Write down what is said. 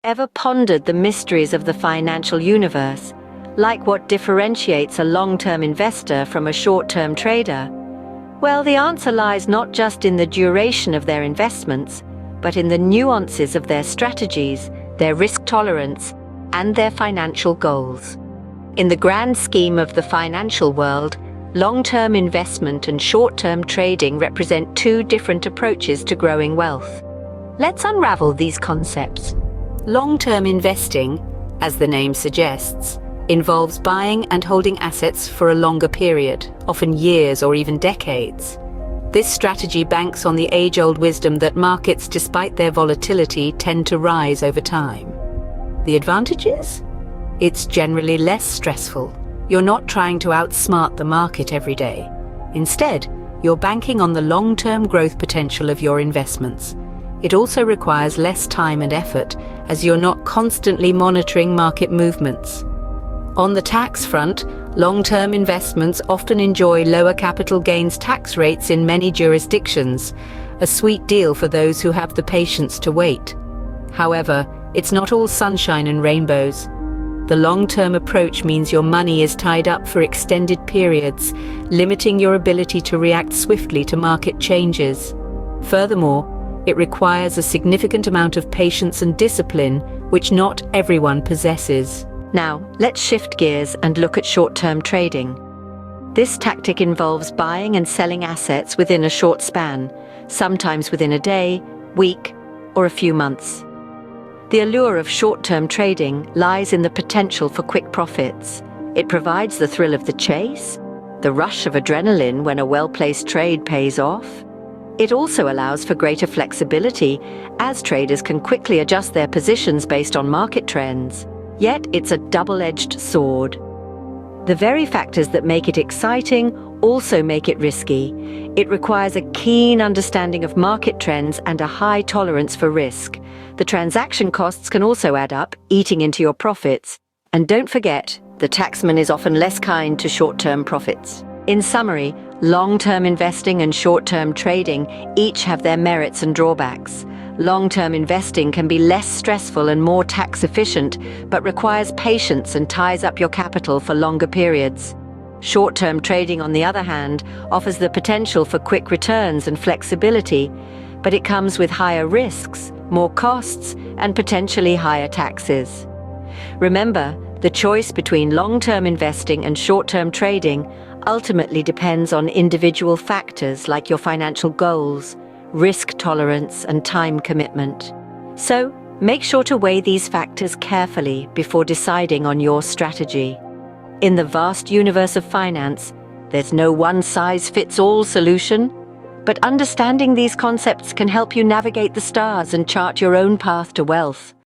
Ever pondered the mysteries of the financial universe, like what differentiates a long-term investor from a short-term trader? Well, the answer lies not just in the duration of their investments, but in the nuances of their strategies, their risk tolerance, and their financial goals. In the grand scheme of the financial world, long-term investment and short-term trading represent two different approaches to growing wealth. Let's unravel these concepts. Long-term investing, as the name suggests, involves buying and holding assets for a longer period, often years or even decades. This strategy banks on the age-old wisdom that markets, despite their volatility, tend to rise over time. The advantages? It's generally less stressful. You're not trying to outsmart the market every day. Instead, you're banking on the long-term growth potential of your investments. It also requires less time and effort, as you're not constantly monitoring market movements. On the tax front, long-term investments often enjoy lower capital gains tax rates in many jurisdictions, a sweet deal for those who have the patience to wait. However, it's not all sunshine and rainbows. The long-term approach means your money is tied up for extended periods, limiting your ability to react swiftly to market changes. Furthermore, it requires a significant amount of patience and discipline, which not everyone possesses. Now, let's shift gears and look at short-term trading. This tactic involves buying and selling assets within a short span, sometimes within a day, week, or a few months. The allure of short-term trading lies in the potential for quick profits. It provides the thrill of the chase, the rush of adrenaline when a well-placed trade pays off. It also allows for greater flexibility, as traders can quickly adjust their positions based on market trends. Yet it's a double-edged sword. The very factors that make it exciting also make it risky. It requires a keen understanding of market trends and a high tolerance for risk. The transaction costs can also add up, eating into your profits. And don't forget, the taxman is often less kind to short-term profits. In summary, long-term investing and short-term trading each have their merits and drawbacks. Long-term investing can be less stressful and more tax-efficient, but requires patience and ties up your capital for longer periods. Short-term trading, on the other hand, offers the potential for quick returns and flexibility, but it comes with higher risks, more costs, and potentially higher taxes. Remember, the choice between long-term investing and short-term trading ultimately depends on individual factors like your financial goals, risk tolerance, and time commitment. So, make sure to weigh these factors carefully before deciding on your strategy. In the vast universe of finance, there's no one-size-fits-all solution, but understanding these concepts can help you navigate the stars and chart your own path to wealth.